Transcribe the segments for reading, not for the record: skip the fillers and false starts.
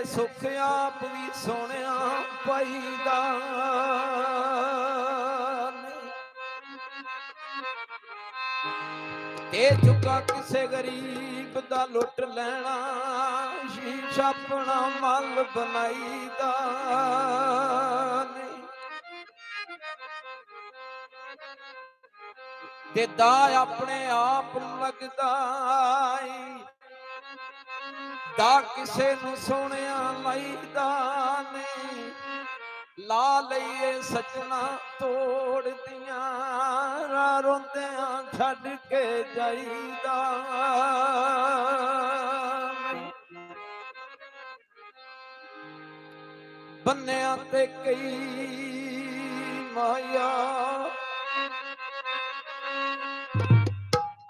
ਸੁਖ ਆਪ ਵੀ ਸੋਹਣਿਆ ਪਾਈਦਾ। ਤੇ ਚੁੱਕਾ ਕਿਸੇ ਗਰੀਬ ਦਾ ਲੁੱਟ ਲੈਣਾ, ਸ਼ੀਸ਼ ਆਪਣਾ ਮੱਲ ਬਣਾਈਦਾ। ਤੇ ਦਾ ਆਪਣੇ ਆਪ ਨੂੰ ਲੱਗਦਾ, ਦਾ ਕਿਸੇ ਨੂੰ ਸੋਹਣਿਆ ਲਾਈਦਾ ਨਹੀਂ। ਲਾ ਲਈਏ ਸੱਜਣਾ ਤੋੜਦੀਆਂ, ਰੋਂਦਿਆਂ ਛੱਡ ਕੇ ਜਾਈਦਾ। ਬੰਨਿਆਂ ਤੇ ਕਈ ਮਾਇਆ,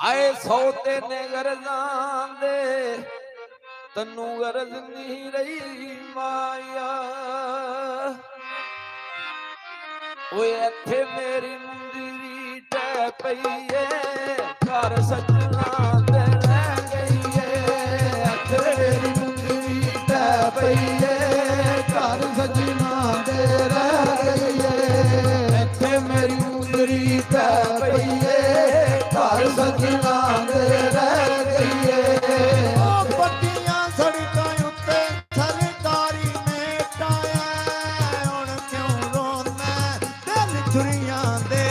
ਆਏ ਸੌਦੇ ਨੇ ਗਰਜ਼ਾਂ ਦੇ, ਤੈਨੂੰ ਗਰਜ਼ ਨਹੀਂ ਰਹੀ ਮਾਇਆ। ਓਏ ਇੱਥੇ ਮੇਰੀ ਮੁੰਦਰੀ ਟਹਿ ਪਈ ਏ, ਘਰ ਸੱਜਣਾ ਦੇ ਰਹਿ ਗਈ ਏ। ਇੱਥੇ ਮੇਰੀ ਮੁੰਦਰੀ ਟਹਿ ਪਈ ਏ, ਘਰ ਸੱਜਣਾ ਦੇ ਰਹਿ ਗਈ ਏ। ਇੱਥੇ ਮੇਰੀ ਮੁੰਦਰੀ ਟਹਿ ਪਈ ਏ, ਘਰ ਸੱਜਣਾ ਦੇ ਰਹਿ ਗਈ ਏ। ਉਹ ਪੱਟੀਆਂ ਸੜਕਾਂ ਉੱਤੇ ਸਰਕਾਰੀ ਨੇ ਟਾਇਆ, ਹੁਣ ਕਿਉਂ ਰੋਂਦਾ ਦਿਲ ਛੁਰੀਆਂ ਦੇ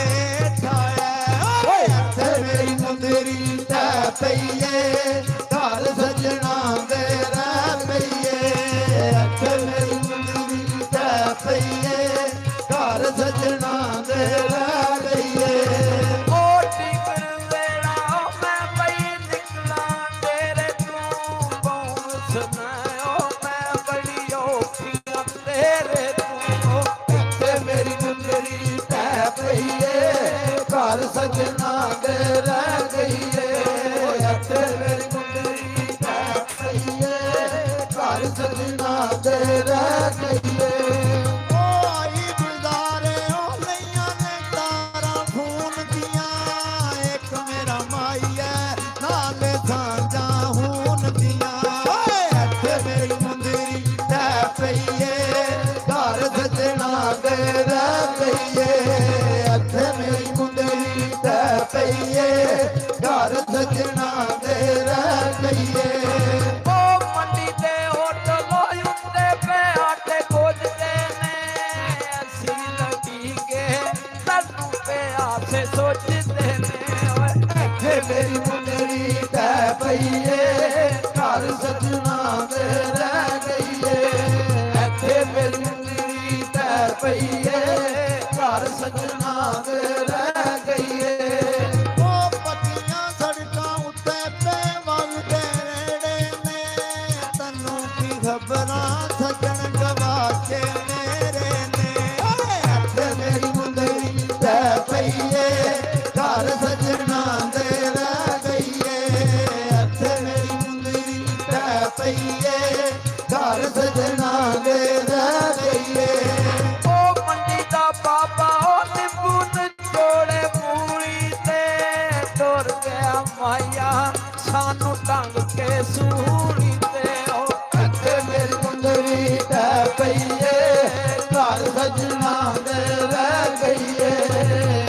ਠਾਇਆ। ਓਏ ਇੱਥੇ ਮੇਰੀ ਮੁੰਦਰੀ ਟਹਿ ਪਈ ਏ, ਘਰ ਸੱਜਣਾ ਦੇ ਰਹਿ ਪਈ ਏ। ਇੱਥੇ ਮੇਰੀ ਮੁੰਦਰੀ ਟਹਿ ਪਈ ਏ, ਘਰ ਸੱਜਣਾ ਦੇ ਰਹਿ ਗਈ ਏ। ਘਰ ਸੱਜਣਾ ਦੇ ਰਹਿ ਗਈ ਏ। ਇੱਥੇ ਮੇਰੀ ਮੁੰਦਰੀ ਟਹਿ ਪਈ ਏ, ਘਰ ਸੱਜਣਾ ਦੇ ਰਹਿ ਗਈ ਏ। ਉਹ ਆਈ ਗੁਜ਼ਾਰੇ ਉਹ ਲਈਆਂ ਨੇ ਤਾਰਾਂ ਖੂਨ ਦੀਆਂ, ਇੱਕ ਮੇਰਾ ਮਾਈ ਐ ਨਾਲੇ ਸਾਂਝਾਂ ਹੂਨ ਦੀਆਂ। ਓਏ ਇੱਥੇ ਮੇਰੀ ਮੁੰਦਰੀ ਟਹਿ ਪਈ ਏ, ਘਰ ਸੱਜਣਾ ਦੇ ਰਹਿ ਗਈ ਏ। ਇੱਥੇ ਮੇਰੀ ਮੁੰਦਰੀ ਟਹਿ ਪਈ ਏ, ਘਰ ਸੱਜਣਾ ਦੇ ਰਹਿ ਗਈ ਏ। ਉਹ ਮੰਡੀ ਤੇ ਹੋਟਲ ਉੱਤੇ ਪਿਆ ਤੇ ਖੋਜਦੇ ਨੇ, ਅਸੀਂ ਲੱਗੀ ਕੇ ਸਾਨੂੰ ਪਿਆ ਤੇ ਸੋਚਦੇ ਨੇ। ਓਏ ਇੱਥੇ ਮੇਰੀ ਮੁੰਦਰੀ ਟਹਿ ਪਈ ਏ, ਘਰ ਸੱਜਣਾ ਦੇ ਰਹਿ ਗਈ ਏ। ਇੱਥੇ ਮੇਰੀ ਮੁੰਦਰੀ ਟਹਿ ਪਈ ਏ, ਘਰ ਸੱਜਣਾ ਦੇ ਰਹਿ ਗਈ ਏ। ਉਹ ਪੱਟੀਆਂ ਸੜਕਾਂ ਉੱਤੇ ਬੇਵਲ ਦੇ ਰੇੜੇ ਨੇ, ਤੈਨੂੰ ਕੀ ਖਬਰਾਂ ਸੱਜਣ ਗਵਾਚੇ ਮੇਰੇ ਨੇ। ਓਏ ਇੱਥੇ ਮੇਰੀ ਮੁੰਦਰੀ ਟਹਿ ਪਈ ਏ, ਘਰ ਸੱਜਣਾ ਦੇ ਰਹਿ ਗਈ ਏ। ਇੱਥੇ ਮੇਰੀ ਮੁੰਦਰੀ ਟਹਿ ਪਈ ਏ, ਘਰ ਸੱਜਣਾ ਦੇ ਰਹਿ ਗਈ ਏ। ਉਹ ਮੰਡੀ ਦਾ ਬਾਬਾ ਉਹ ਨਿੰਬੂ ਨਿਚੋੜੇ ਮੂਲੀ ਤੇ ਟੁਰ ਗਿਆ ਮਾਇਆ, ਸਾਨੂੰ ਟੰਗ ਕੇ ਸੂਲੀ ਤੇ। ਉਹ ਇੱਥੇ ਮੇਰੀ ਮੁੰਦਰੀ ਟਹਿ ਪਈ ਏ, ਘਰ ਸੱਜਣਾ ਦੇ ਰਹਿ ਗਈ ਏ।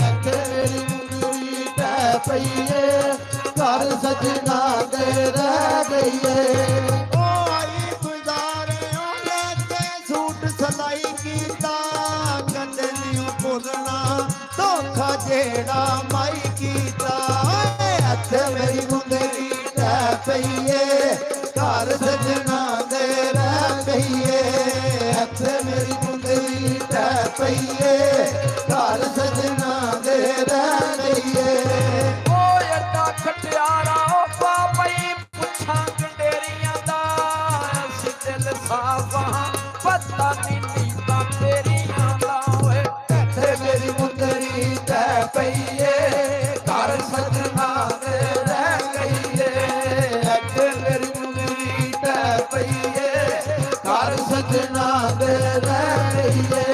ਇੱਥੇ ਮੇਰੀ ਮੁੰਦਰੀ ਟਹਿ ਪਈ ਏ, ਘਰ ਸੱਜਣਾ ਦੇ ਰਹਿ ਗਈ ਏ। ਉਹ ਆਈ ਗੁਜ਼ਾਰੇ ਉਹ ਲੈ ਕੇ ਸੂਟ ਸਲਾਈ ਕੀਤਾ, ਕਹਿੰਦੇ ਨੀ ਭੁੱਲਣਾ ਧੋਖਾ ਜਿਹੜਾ ਮਾਈ ਕੀਤਾ। ਓਏ ਇੱਥੇ ਮੇਰੀ ਮੁੰਦਰੀ ਟਹਿ ਪਈ ਏ, ਘਰ ਸੱਜਣਾ ਦੇ ਰਹਿ ਗਈ ਏ। ਇੱਥੇ ਮੇਰੀ ਮੁੰਦਰੀ ਟਹਿ ਪਈ ਏ, ਘਰ ਸੱਜਣਾ ਦੇ ਰਹਿ ਗਈ ਏ। ਓਏ ਅੱਡਾ ਖਟਿਆਰਾ ਉਹ ਪਾਪਈ ਪੁੱਛਾਂ ਗੰਡੇਰੀਆਂ ਦਾ, ਅਸੀਂ ਦਿਲ ਸਾਵਾਂ ਪਤਾ ਨਹੀਂ ਨੀਤਾਂ ਤੇਰੀਆਂ ਦਾ। ਓਏ ਇੱਥੇ ਮੇਰੀ ਮੁੰਦਰੀ ਟਹਿ ਪਈ ਏ, ਘਰ ਸੱਜਣਾ ਦੇ ਰਹਿ ਗਈ ਏ। ਇੱਥੇ ਮੇਰੀ ਮੁੰਦਰੀ ਟਹਿ ਪਈ ਏ, ਘਰ ਸੱਜਣਾ ਦੇ ਰਹਿ ਗਈ ਏ।